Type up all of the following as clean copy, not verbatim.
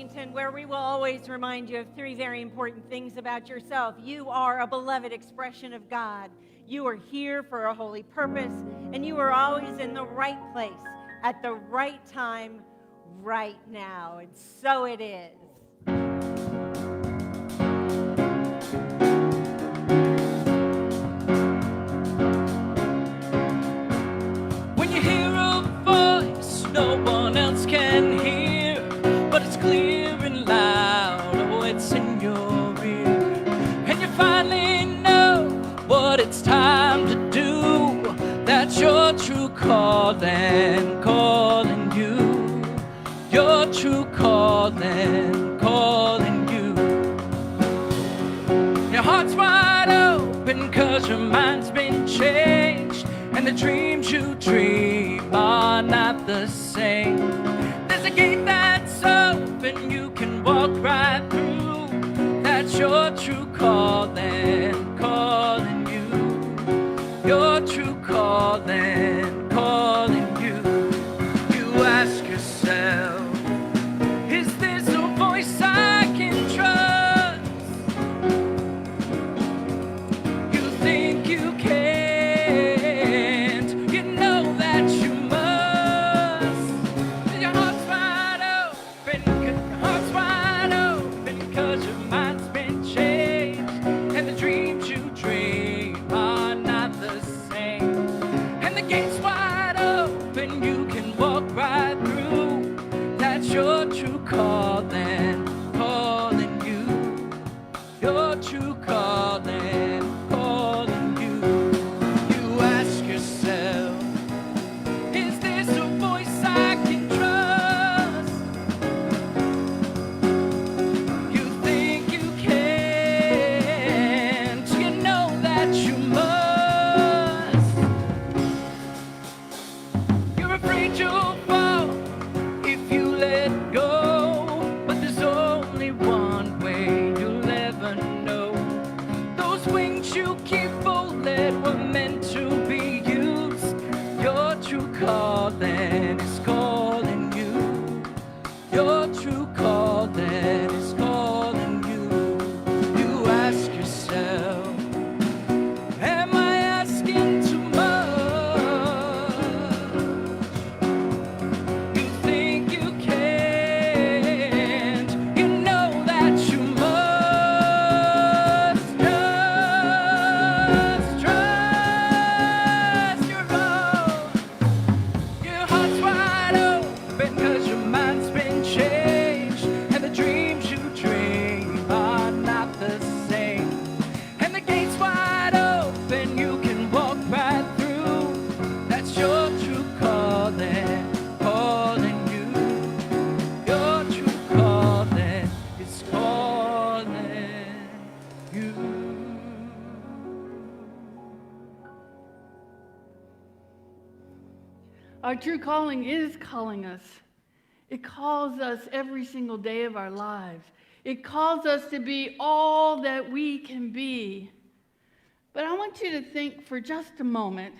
point and where we will always remind you of three very important things about yourself. You are a beloved expression of God. You are here for a holy purpose, and you are always in the right place at the right time right now. And so it is. When you hear a voice no one else can hear, but it's clear and loud, oh, it's in your ear, and you finally know what it's time to do. That's your true calling, calling you. Your true calling, calling you. Your heart's wide open 'cause your mind's been changed, and the dreams you dream are not the same. There's a gate that's open you can walk right through. That's your true calling, calling you. Your true calling, calling you. You ask yourself, is this a voice I can trust? You think you can't, you know that you must. Your heart's wide open, your heart's wide open, 'cause your mind's been changed, and the dreams you dream are not the same. And the gate's wide open, you can walk right through. That's your true calling, calling you. Your true calling, calling you. You ask yourself, is this a voice I can trust? You think you can't, you know that you must. You're afraid you'll fall if you let go, but there's only one way you'll ever know. Those wings you keep folded were meant to be used. Your true calling is calling you. Your true calling is calling you. You ask yourself, am I asking too much? You think you can't, you know that you must. Just trust your own. Your heart's wide open 'cause your mind's been changed, and the dreams you dream are not the same. And the gate's wide open, you can walk right through. That's your true calling, calling you. Your true calling is calling you. Our true calling is calling us. It calls us every single day of our lives. It calls us to be all that we can be. But I want you to think for just a moment,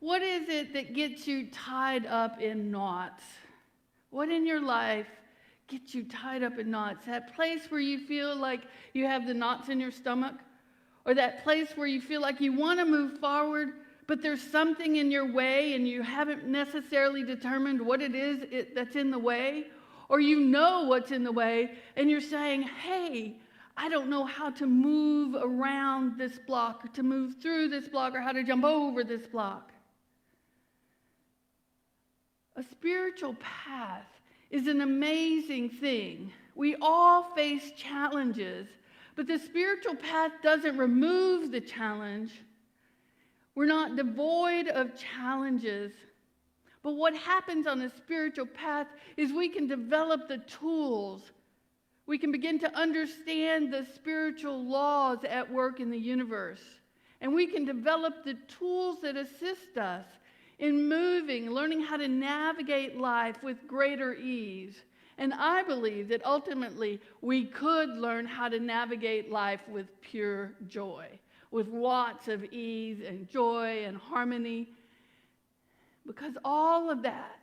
what is it that gets you tied up in knots? What in your life gets you tied up in knots? That place where you feel like you have the knots in your stomach? Or that place where you feel like you want to move forward, but there's something in your way and you haven't necessarily determined what it is that's in the way? Or you know what's in the way and you're saying, hey, I don't know how to move around this block, or to move through this block, or how to jump over this block. A spiritual path is an amazing thing. We all face challenges, but the spiritual path doesn't remove the challenge. We're not devoid of challenges. But what happens on a spiritual path is we can develop the tools. We can begin to understand the spiritual laws at work in the universe. And we can develop the tools that assist us in moving, learning how to navigate life with greater ease. And I believe that ultimately we could learn how to navigate life with pure joy, with lots of ease and joy and harmony. Because all of that,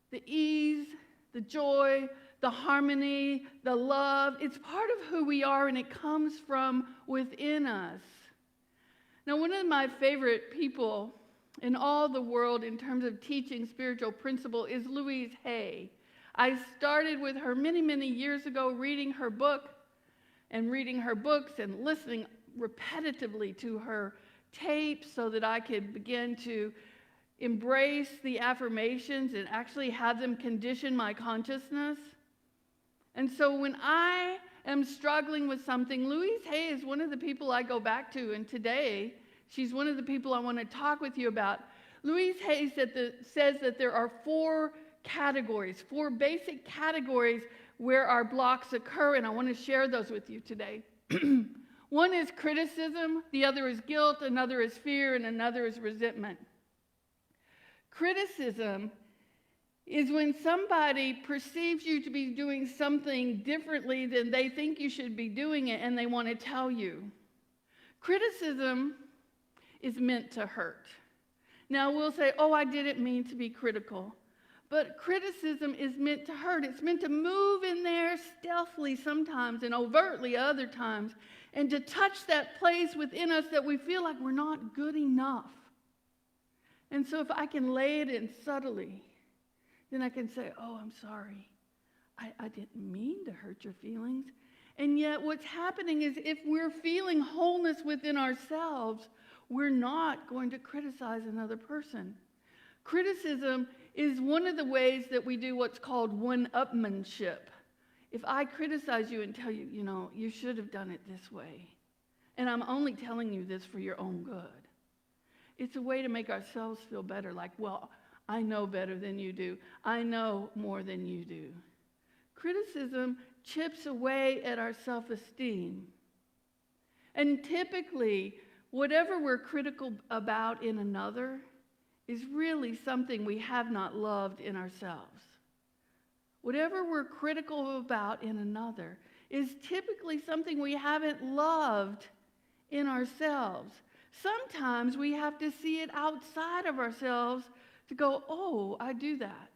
the ease, the joy, the harmony, the love. It's part of who we are, and it comes from within us. Now, one of my favorite people in all the world in terms of teaching spiritual principle is Louise Hay. I started with her many, many years ago, reading her book and reading her books and listening repetitively to her tapes so that I could begin to embrace the affirmations and actually have them condition my consciousness. And so when I am struggling with something, Louise Hay is one of the people I go back to, and today she's one of the people I want to talk with you about. Louise Hay says that there are four basic categories where our blocks occur, and I want to share those with you today. One is criticism, the other is guilt, another is fear, and another is resentment. Criticism is when somebody perceives you to be doing something differently than they think you should be doing it, and they want to tell you. Criticism is meant to hurt. Now, we'll say, oh, I didn't mean to be critical. But criticism is meant to hurt. It's meant to move in there stealthily sometimes and overtly other times, and to touch that place within us that we feel like we're not good enough. And so if I can lay it in subtly, then I can say, oh, I'm sorry. I didn't mean to hurt your feelings. And yet what's happening is if we're feeling wholeness within ourselves, we're not going to criticize another person. Criticism is one of the ways that we do what's called one-upmanship. If I criticize you and tell you, you should have done it this way, and I'm only telling you this for your own good, it's a way to make ourselves feel better, like, well, I know better than you do. I know more than you do. Criticism chips away at our self-esteem. And typically, whatever we're critical about in another is really something we have not loved in ourselves. Whatever we're critical about in another is typically something we haven't loved in ourselves. Sometimes we have to see it outside of ourselves to go, oh, I do that.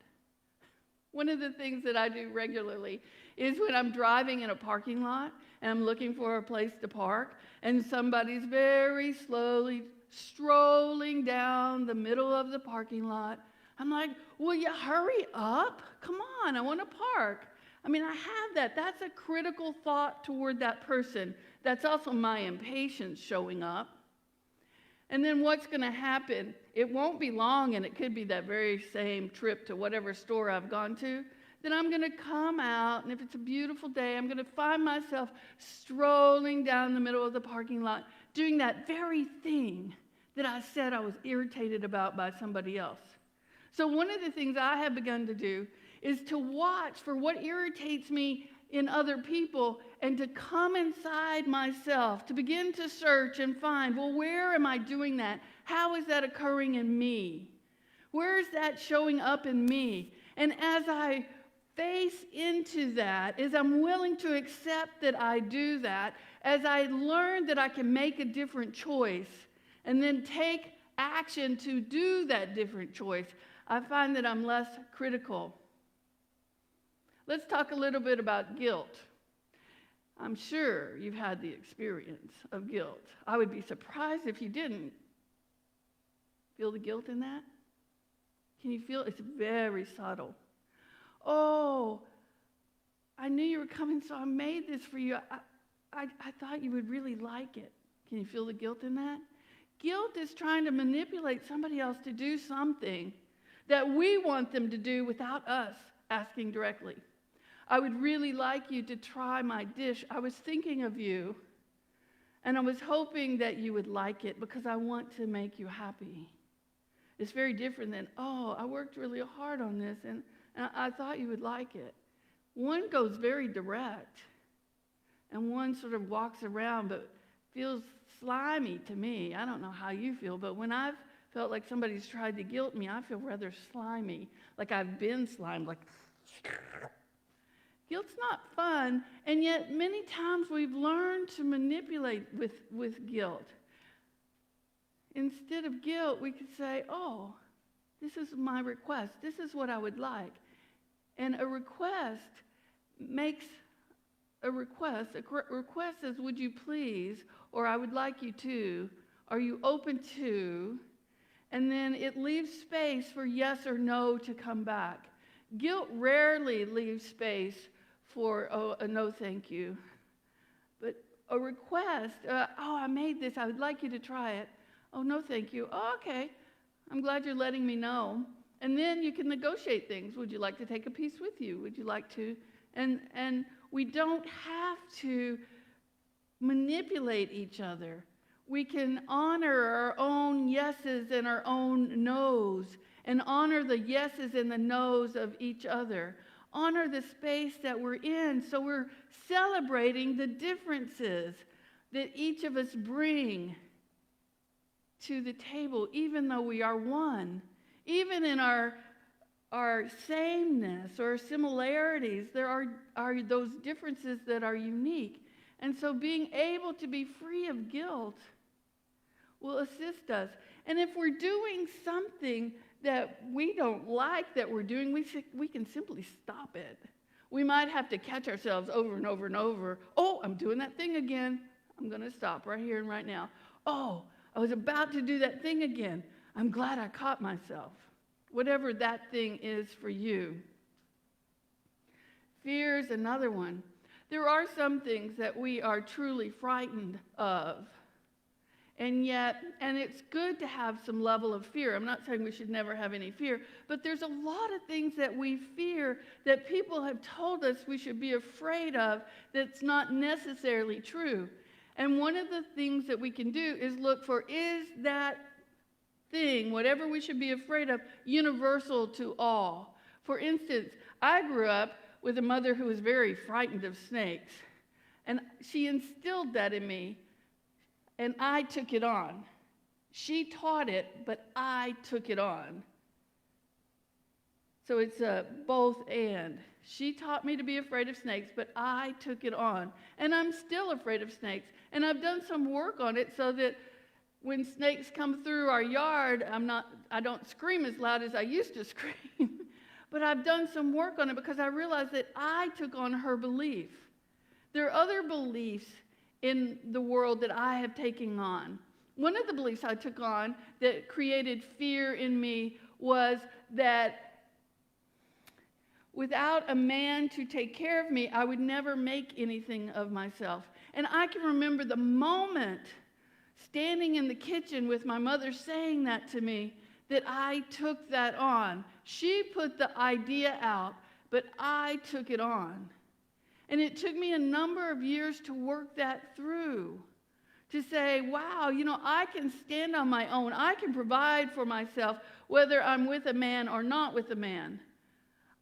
One of the things that I do regularly is when I'm driving in a parking lot and I'm looking for a place to park, and somebody's very slowly strolling down the middle of the parking lot. I'm like, will you hurry up? Come on, I want to park. I mean, I have that. That's a critical thought toward that person. That's also my impatience showing up. And then what's going to happen? It won't be long, and it could be that very same trip to whatever store I've gone to. Then I'm going to come out, and if it's a beautiful day, I'm going to find myself strolling down the middle of the parking lot, doing that very thing that I said I was irritated about by somebody else. So one of the things I have begun to do is to watch for what irritates me in other people and to come inside myself, to begin to search and find, well, where am I doing that? How is that occurring in me? Where is that showing up in me? And as I face into that, as I'm willing to accept that I do that, as I learn that I can make a different choice and then take action to do that different choice, I find that I'm less critical. Let's talk a little bit about guilt. I'm sure you've had the experience of guilt. I would be surprised if you didn't. Feel the guilt in that? Can you feel it? It's very subtle. Oh, I knew you were coming, so I made this for you. I thought you would really like it. Can you feel the guilt in that? Guilt is trying to manipulate somebody else to do something that we want them to do without us asking directly. I would really like you to try my dish. I was thinking of you, and I was hoping that you would like it because I want to make you happy. It's very different than, oh, I worked really hard on this, and I thought you would like it. One goes very direct, and one sort of walks around but feels slimy to me. I don't know how you feel, but when I've felt like somebody's tried to guilt me, I feel rather slimy, like I've been slimed, like... Guilt's not fun, and yet many times we've learned to manipulate with guilt. Instead of guilt, we could say, oh, this is my request. This is what I would like. And a request makes a request. A request says, would you please, or I would like you to, are you open to, and then it leaves space for yes or no to come back. Guilt rarely leaves space for a no thank you. But a request, I made this, I would like you to try it. Oh, no thank you. Oh, okay, I'm glad you're letting me know. And then you can negotiate things. Would you like to take a piece with you? Would you like to? And we don't have to manipulate each other. We can honor our own yeses and our own nos, and honor the yeses and the nos of each other. Honor the space that we're in, so we're celebrating the differences that each of us bring to the table, even though we are one. Even in our sameness or similarities, there are those differences that are unique. And so being able to be free of guilt will assist us. And if we're doing something that we don't like that we're doing, we can simply stop it. We might have to catch ourselves over and over and over. Oh, I'm doing that thing again. I'm going to stop right here and right now. Oh, I was about to do that thing again. I'm glad I caught myself. Whatever that thing is for you. Fear is another one. There are some things that we are truly frightened of. And it's good to have some level of fear. I'm not saying we should never have any fear, but there's a lot of things that we fear that people have told us we should be afraid of that's not necessarily true. And one of the things that we can do is look for, is that thing, whatever we should be afraid of, universal to all? For instance, I grew up with a mother who was very frightened of snakes, and she instilled that in me, and I took it on. She taught it, but I took it on. So it's both and. She taught me to be afraid of snakes, but I took it on. And I'm still afraid of snakes. And I've done some work on it so that when snakes come through our yard, I don't scream as loud as I used to scream. But I've done some work on it because I realized that I took on her belief. There are other beliefs in the world that I have taken on. One of the beliefs I took on that created fear in me was that without a man to take care of me, I would never make anything of myself. And I can remember the moment standing in the kitchen with my mother saying that to me, that I took that on. She put the idea out, but I took it on. And it took me a number of years to work that through, to say, wow, I can stand on my own. I can provide for myself, whether I'm with a man or not with a man.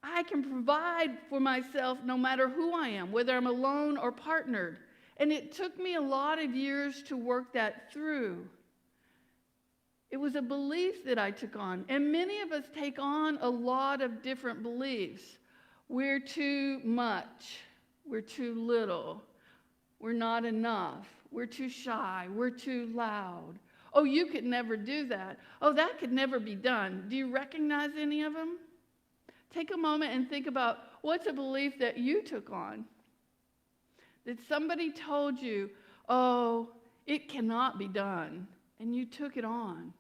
I can provide for myself no matter who I am, whether I'm alone or partnered. And it took me a lot of years to work that through. It was a belief that I took on. And many of us take on a lot of different beliefs. We're too much. We're too little. We're not enough. We're too shy. We're too loud. Oh, you could never do that. Oh, that could never be done. Do you recognize any of them? Take a moment and think about, what's a belief that you took on? That somebody told you, oh, it cannot be done, and you took it on.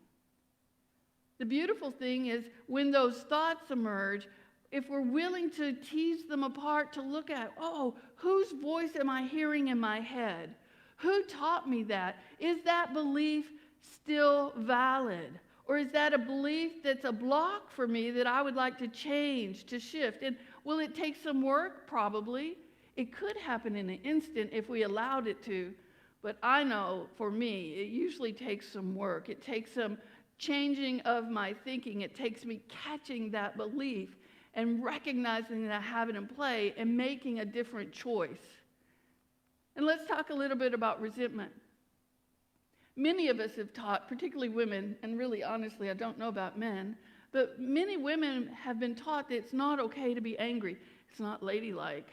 The beautiful thing is when those thoughts emerge, if we're willing to tease them apart, to look at, oh, whose voice am I hearing in my head? Who taught me that? Is that belief still valid? Or is that a belief that's a block for me that I would like to change, to shift? And will it take some work? Probably. It could happen in an instant if we allowed it to. But I know for me, it usually takes some work. It takes some changing of my thinking. It takes me catching that belief and recognizing that I have it in play and making a different choice. And let's talk a little bit about resentment. Many of us have taught, particularly women, and really honestly, I don't know about men, but many women have been taught that it's not okay to be angry. It's not ladylike.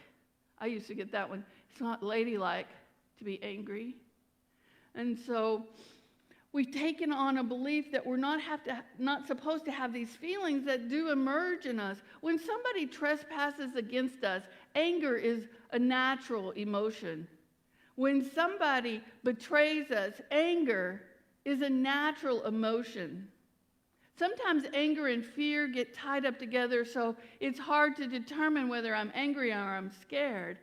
I used to get that one. It's not ladylike to be angry. And so we've taken on a belief that we're not supposed to have these feelings that do emerge in us. When somebody trespasses against us, anger is a natural emotion. When somebody betrays us, anger is a natural emotion. Sometimes anger and fear get tied up together, so it's hard to determine whether I'm angry or I'm scared.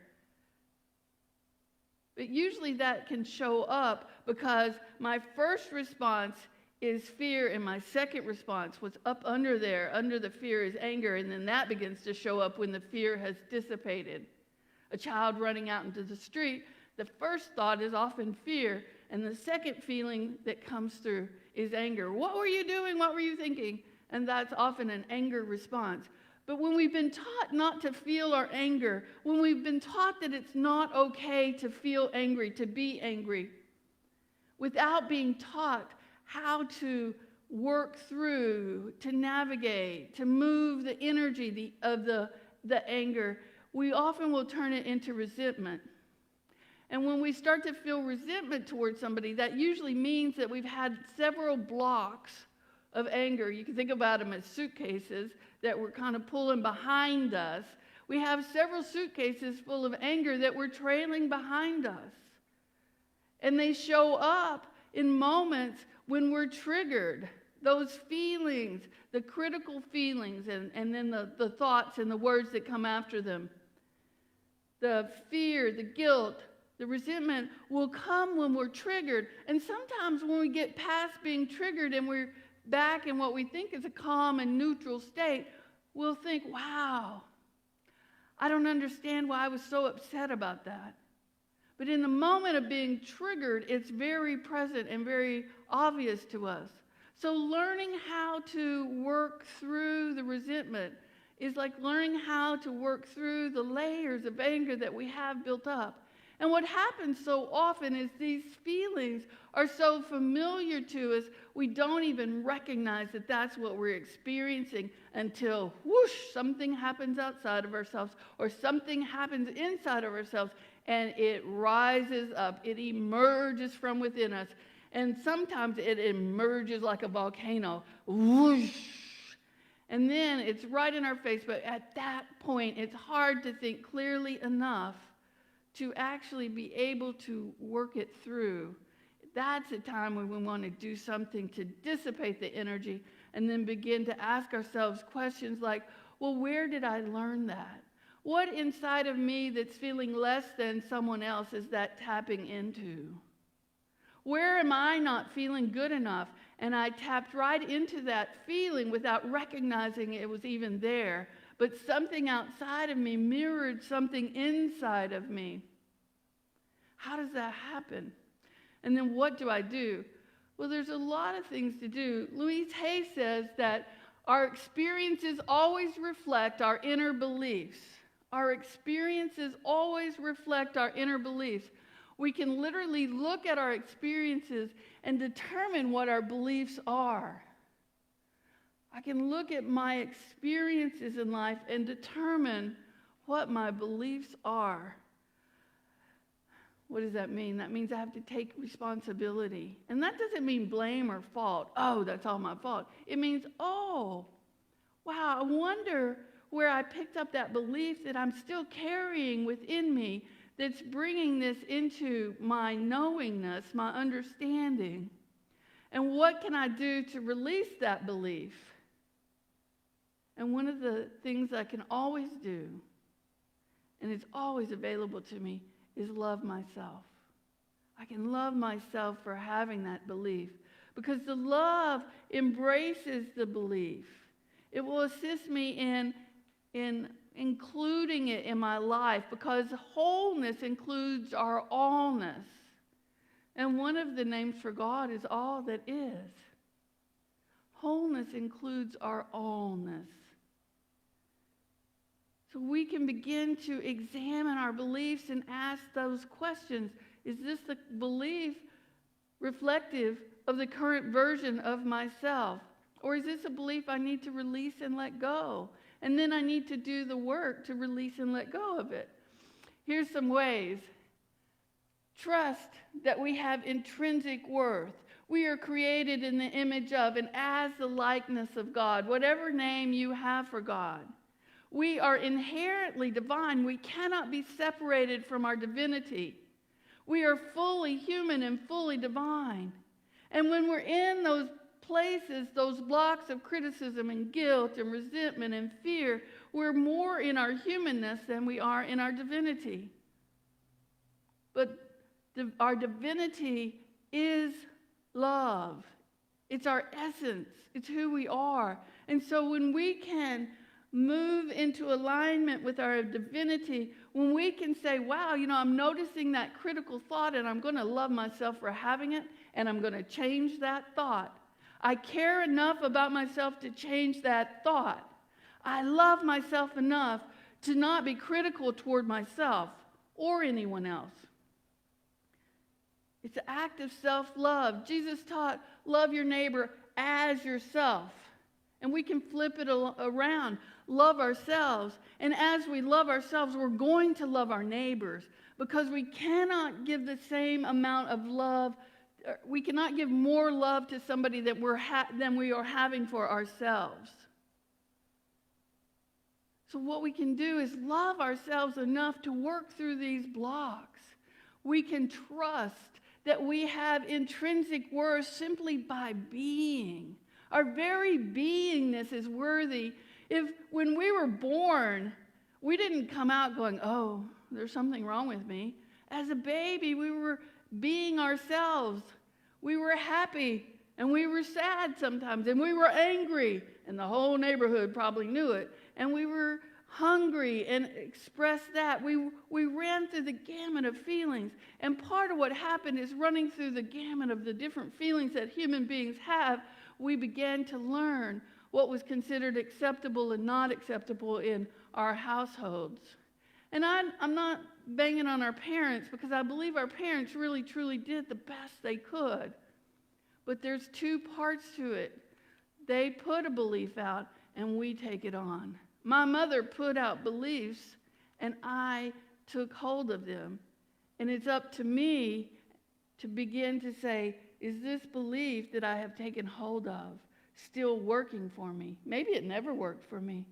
But usually that can show up because my first response is fear, and my second response, what's up under there, under the fear, is anger, and then that begins to show up when the fear has dissipated. A child running out into the street, the first thought is often fear, and the second feeling that comes through is anger. What were you doing? What were you thinking? And that's often an anger response. But when we've been taught not to feel our anger, when we've been taught that it's not okay to feel angry, to be angry, without being taught how to work through, to navigate, to move the energy of the anger, we often will turn it into resentment. And when we start to feel resentment towards somebody, that usually means that we've had several blocks of anger. You can think about them as suitcases that we're kind of pulling behind us. We have several suitcases full of anger that we're trailing behind us. And they show up in moments when we're triggered. Those feelings, the critical feelings, and then the thoughts and the words that come after them. The fear, the guilt, the resentment will come when we're triggered. And sometimes when we get past being triggered and we're back in what we think is a calm and neutral state, we'll think, wow, I don't understand why I was so upset about that. But in the moment of being triggered, it's very present and very obvious to us. So learning how to work through the resentment is like learning how to work through the layers of anger that we have built up. And what happens so often is these feelings are so familiar to us, we don't even recognize that that's what we're experiencing until, whoosh, something happens outside of ourselves or something happens inside of ourselves, and it rises up. It emerges from within us. And sometimes it emerges like a volcano, whoosh. And then it's right in our face, but at that point, it's hard to think clearly enough to actually be able to work it through. That's a time when we want to do something to dissipate the energy and then begin to ask ourselves questions like, well, where did I learn that? What inside of me that's feeling less than someone else is that tapping into? Where am I not feeling good enough? And I tapped right into that feeling without recognizing it was even there. But something outside of me mirrored something inside of me. How does that happen? And then what do I do? Well, there's a lot of things to do. Louise Hay says that our experiences always reflect our inner beliefs. Our experiences always reflect our inner beliefs. We can literally look at our experiences and determine what our beliefs are. I can look at my experiences in life and determine what my beliefs are. What does that mean? That means I have to take responsibility. And that doesn't mean blame or fault. Oh, that's all my fault. It means, oh, wow, I wonder where I picked up that belief that I'm still carrying within me that's bringing this into my knowingness, my understanding. And what can I do to release that belief? And one of the things I can always do, and it's always available to me, is love myself. I can love myself for having that belief because the love embraces the belief. It will assist me in including it in my life because wholeness includes our allness. And one of the names for God is all that is. Wholeness includes our allness. So we can begin to examine our beliefs and ask those questions. Is this the belief reflective of the current version of myself? Or is this a belief I need to release and let go? And then I need to do the work to release and let go of it. Here's some ways. Trust that we have intrinsic worth. We are created in the image of and as the likeness of God, whatever name you have for God. We are inherently divine. We cannot be separated from our divinity. We are fully human and fully divine. And when we're in those places, those blocks of criticism and guilt and resentment and fear, we're more in our humanness than we are in our divinity. But our divinity is love. It's our essence. It's who we are. And so when we can move into alignment with our divinity, when we can say, wow, I'm noticing that critical thought and I'm going to love myself for having it and I'm going to change that thought. I care enough about myself to change that thought. I love myself enough to not be critical toward myself or anyone else. It's an act of self-love. Jesus taught, love your neighbor as yourself. And we can flip it around. Love ourselves. And as we love ourselves, we're going to love our neighbors. Because we cannot give the same amount of love. We cannot give more love to somebody than we are having for ourselves. So what we can do is love ourselves enough to work through these blocks. We can trust that we have intrinsic worth simply by being. Our very beingness is worthy. When we were born, we didn't come out going, oh, there's something wrong with me. As a baby, we were being ourselves. We were happy and we were sad sometimes and we were angry and the whole neighborhood probably knew it. And we were hungry and expressed that. We ran through the gamut of feelings. And part of what happened is running through the gamut of the different feelings that human beings have, we began to learn what was considered acceptable and not acceptable in our households. And I'm not banging on our parents because I believe our parents really, truly did the best they could. But there's two parts to it. They put a belief out and we take it on. My mother put out beliefs and I took hold of them. And it's up to me to begin to say, is this belief that I have taken hold of still working for me? Maybe it never worked for me.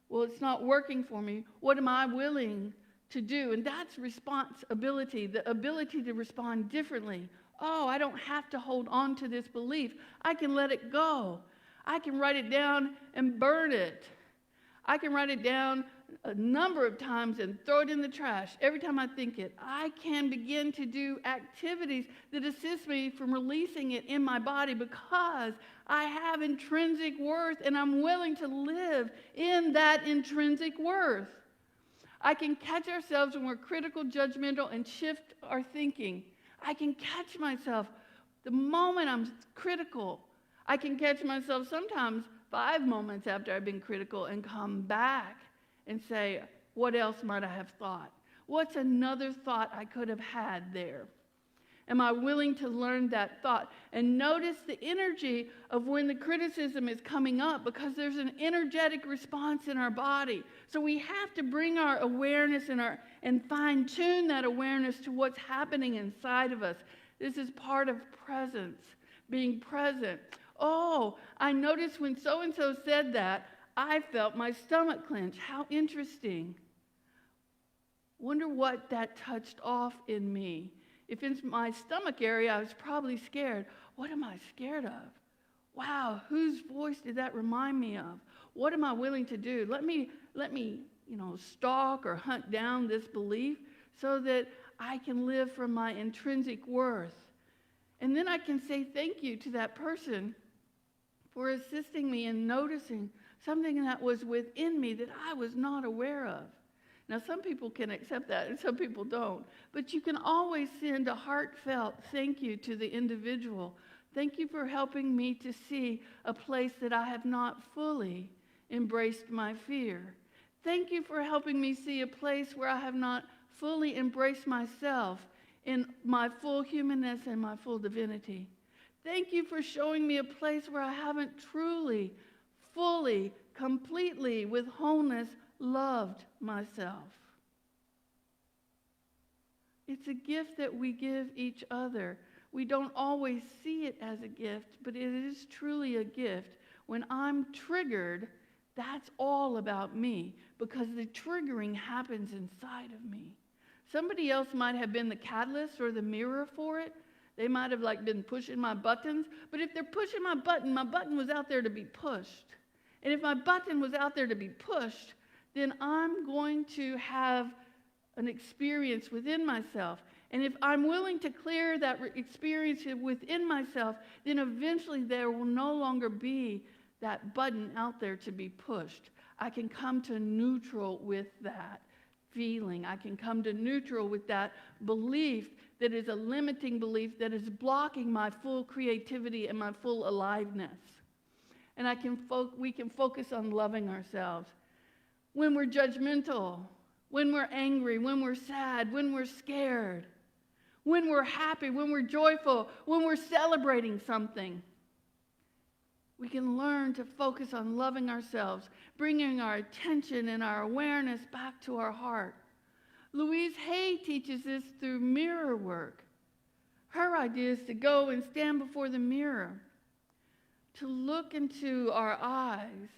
Well, it's not working for me. What am I willing to do? And that's responsibility, the ability to respond differently. Oh, I don't have to hold on to this belief. I can let it go. I can write it down and burn it. I can write it down a number of times and throw it in the trash every time I think it. I can begin to do activities that assist me from releasing it in my body because I have intrinsic worth and I'm willing to live in that intrinsic worth. I can catch ourselves when we're critical, judgmental, and shift our thinking. I can catch myself the moment I'm critical. I can catch myself sometimes 5 moments after I've been critical and come back and say, what else might I have thought? What's another thought I could have had there? Am I willing to learn that thought? And notice the energy of when the criticism is coming up because there's an energetic response in our body. So we have to bring our awareness and fine-tune that awareness to what's happening inside of us. This is part of presence, being present. Oh, I noticed when so-and-so said that, I felt my stomach clench. How interesting. Wonder what that touched off in me. If in my stomach area, I was probably scared. What am I scared of? Wow, whose voice did that remind me of? What am I willing to do? Let me, stalk or hunt down this belief so that I can live from my intrinsic worth. And then I can say thank you to that person for assisting me in noticing something that was within me that I was not aware of. Now, some people can accept that and some people don't. But you can always send a heartfelt thank you to the individual. Thank you for helping me to see a place that I have not fully embraced my fear. Thank you for helping me see a place where I have not fully embraced myself in my full humanness and my full divinity. Thank you for showing me a place where I haven't truly, fully, completely, with wholeness, loved myself. It's a gift that we give each other. we don't always see it as a gift, but it is truly a gift. When I'm triggered, that's all about me, because the triggering happens inside of me. Somebody else might have been the catalyst or the mirror for it. They might have been pushing my buttons, but if they're pushing my button was out there to be pushed. And if my button was out there to be pushed, then I'm going to have an experience within myself. And if I'm willing to clear that experience within myself, then eventually there will no longer be that button out there to be pushed. I can come to neutral with that feeling. I can come to neutral with that belief that is a limiting belief that is blocking my full creativity and my full aliveness. And we can focus on loving ourselves. When we're judgmental, when we're angry, when we're sad, when we're scared, when we're happy, when we're joyful, when we're celebrating something, we can learn to focus on loving ourselves, bringing our attention and our awareness back to our heart. Louise Hay teaches this through mirror work. Her idea is to go and stand before the mirror, to look into our eyes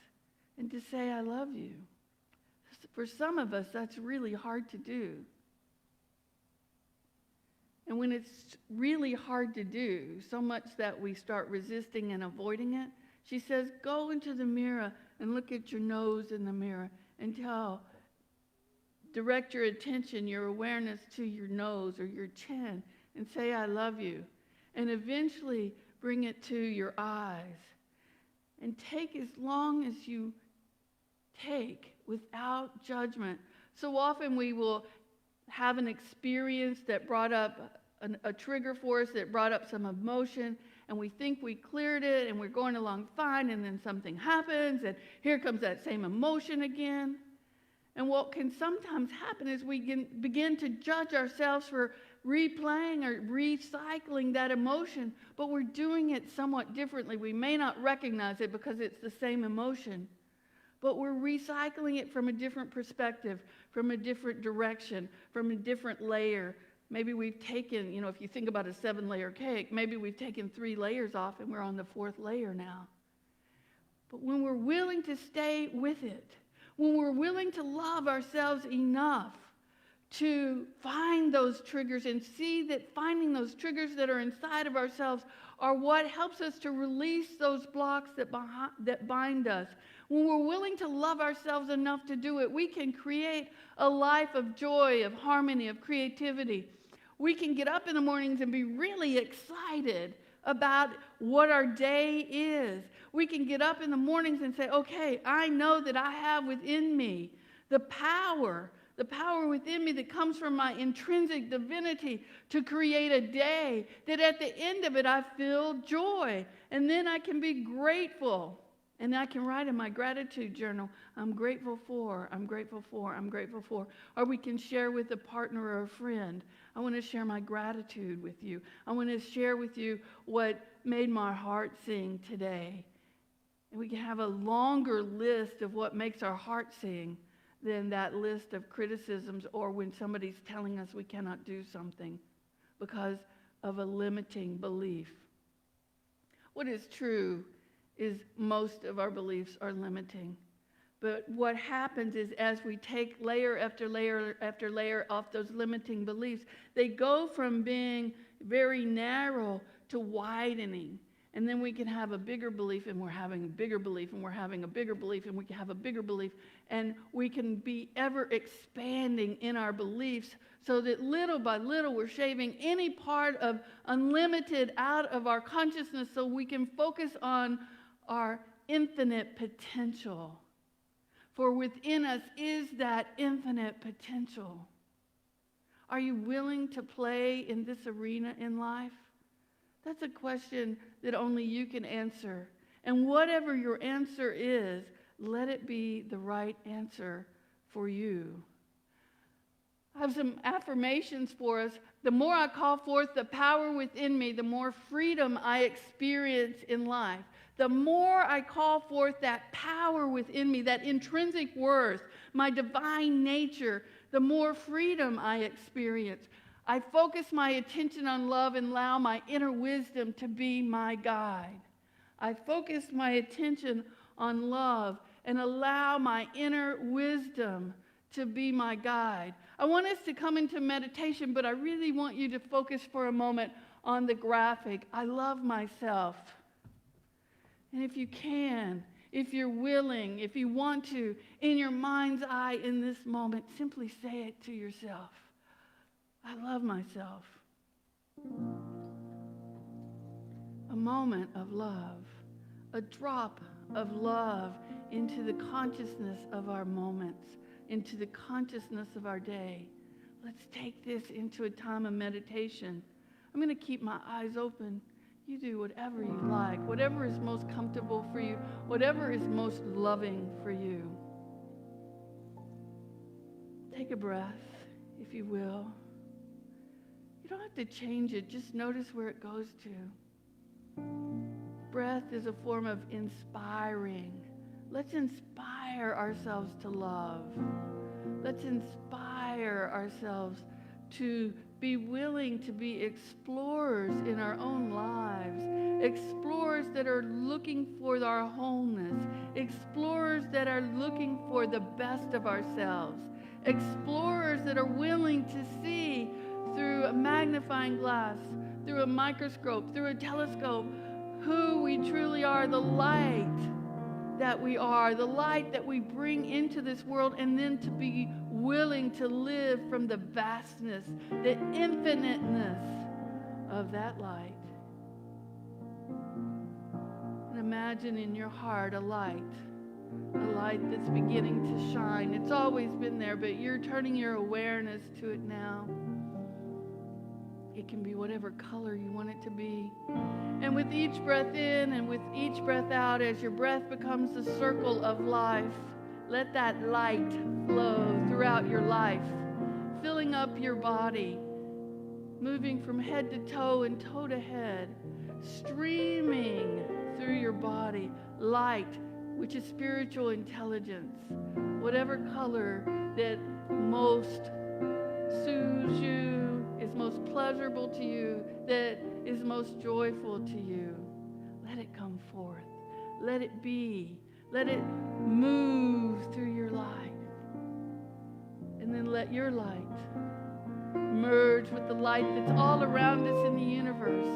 and to say, I love you. For some of us, that's really hard to do. And when it's really hard to do, so much that we start resisting and avoiding it, she says, go into the mirror and look at your nose in the mirror and direct your attention, your awareness to your nose or your chin and say, I love you. And eventually bring it to your eyes. And take as long as you take without judgment. So often we will have an experience that brought up a trigger for us, that brought up some emotion, and we think we cleared it and we're going along fine, and then something happens and here comes that same emotion again. And what can sometimes happen is we can begin to judge ourselves for replaying or recycling that emotion, but we're doing it somewhat differently. We may not recognize it because it's the same emotion, but we're recycling it from a different perspective, from a different direction, from a different layer. Maybe we've taken, if you think about a 7-layer cake, maybe we've taken 3 layers off and we're on the 4th layer now. But when we're willing to stay with it, when we're willing to love ourselves enough to find those triggers and see that finding those triggers that are inside of ourselves are what helps us to release those blocks that bind us. When we're willing to love ourselves enough to do it, we can create a life of joy, of harmony, of creativity. We can get up in the mornings and be really excited about what our day is. We can get up in the mornings and say, okay, I know that I have within me the power within me that comes from my intrinsic divinity to create a day that at the end of it I feel joy. And then I can be grateful. And I can write in my gratitude journal, I'm grateful for, I'm grateful for, I'm grateful for. Or we can share with a partner or a friend. I want to share my gratitude with you. I want to share with you what made my heart sing today. And we can have a longer list of what makes our heart sing than that list of criticisms or when somebody's telling us we cannot do something because of a limiting belief. What is true is most of our beliefs are limiting. But what happens is as we take layer after layer after layer off those limiting beliefs, they go from being very narrow to widening. And then we can have a bigger belief, and we're having a bigger belief, and we're having a bigger belief, and we can have a bigger belief. And we can be ever expanding in our beliefs so that little by little we're shaving any part of unlimited out of our consciousness so we can focus on our infinite potential. For within us is that infinite potential. Are you willing to play in this arena in life? That's a question that only you can answer. And whatever your answer is, let it be the right answer for you. I have some affirmations for us. The more I call forth the power within me, the more freedom I experience in life. The more I call forth that power within me, that intrinsic worth, my divine nature, the more freedom I experience. I focus my attention on love and allow my inner wisdom to be my guide. I focus my attention on love and allow my inner wisdom to be my guide. I want us to come into meditation, but I really want you to focus for a moment on the graphic. I love myself. And if you can, if you're willing, if you want to, in your mind's eye in this moment, simply say it to yourself. I love myself. A moment of love, a drop of love into the consciousness of our moments, into the consciousness of our day. Let's take this into a time of meditation. I'm going to keep my eyes open. You do whatever you like, whatever is most comfortable for you, whatever is most loving for you. Take a breath, if you will. You don't have to change it. Just notice where it goes to. Breath is a form of inspiring. Let's inspire ourselves to love. Let's inspire ourselves to be willing to be explorers in our own lives. Explorers that are looking for our wholeness. Explorers that are looking for the best of ourselves. Explorers that are willing to see through a magnifying glass, through a microscope, through a telescope, who we truly are, the light that we are, the light that we bring into this world, and then to be willing to live from the vastness, the infiniteness of that light. And imagine in your heart a light that's beginning to shine. It's always been there, but you're turning your awareness to it now. It can be whatever color you want it to be. And with each breath in and with each breath out, as your breath becomes the circle of life, let that light flow throughout your life, filling up your body, moving from head to toe and toe to head, streaming through your body, light, which is spiritual intelligence, whatever color that most soothes you, is most pleasurable to you, that is most joyful to you. Let it come forth. Let it be. Let it move through your life. And then let your light merge with the light that's all around us in the universe.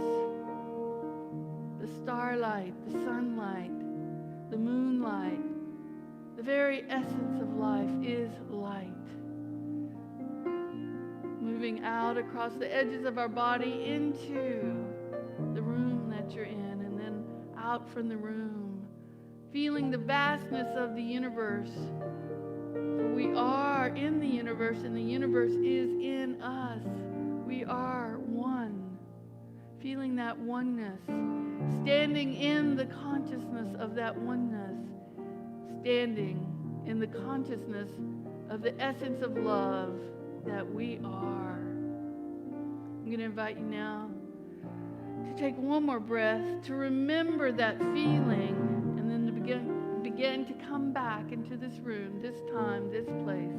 The starlight, the sunlight, the moonlight. The very essence of life is light. Moving out across the edges of our body into the room that you're in, and then out from the room, feeling the vastness of the universe. For we are in the universe, and the universe is in us. We are one. Feeling that oneness, standing in the consciousness of that oneness, standing in the consciousness of the essence of love that we are. I'm going to invite you now to take one more breath, to remember that feeling, and then to begin to come back into this room, this time, this place.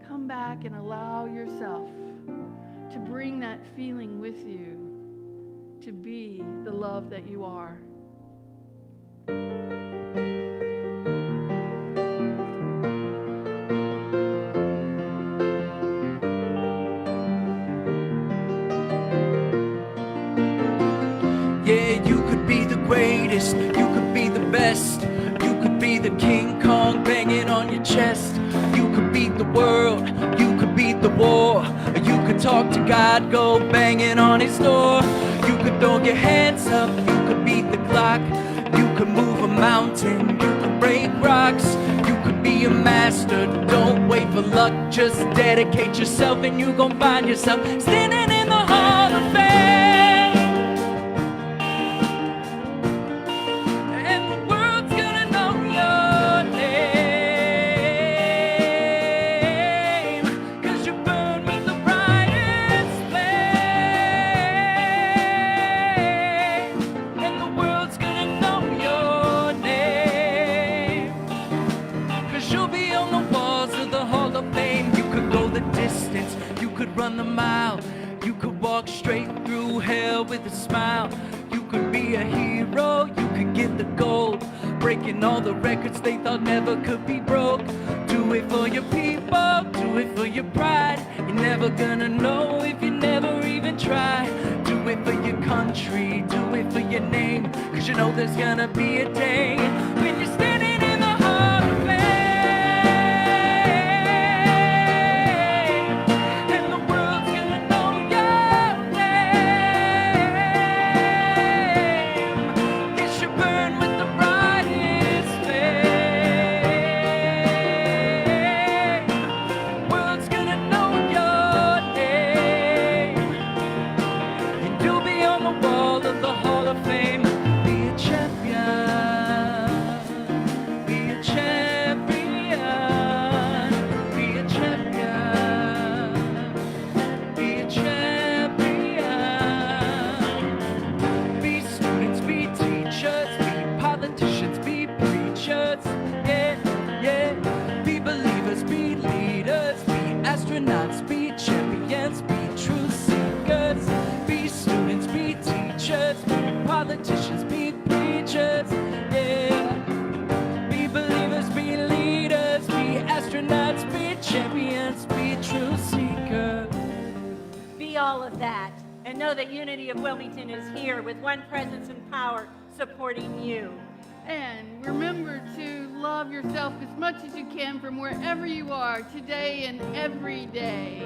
Come back and allow yourself to bring that feeling with you, to be the love that you are. Greatest, you could be the best, you could be the King Kong banging on your chest, you could beat the world, you could beat the war, you could talk to God, go banging on his door, you could throw your hands up, you could beat the clock, you could move a mountain, you could break rocks, you could be a master, don't wait for luck, just dedicate yourself and you gon' find yourself standing in the Hall of Fame. run the mile. You could walk straight through hell with a smile. You could be a hero, you could get the gold, breaking all the records they thought never could be broke. Do it for your people, do it for your pride. You're never gonna know if you never even try. Do it for your country, do it for your name, 'cause you know there's gonna be a day when you're standing in the Hall of Fame. Politicians, be preachers, yeah. Be believers, be leaders, be astronauts, be champions, be truth seekers. Be all of that. And know that Unity of Wilmington is here with one presence and power supporting you. And remember to love yourself as much as you can from wherever you are today and every day.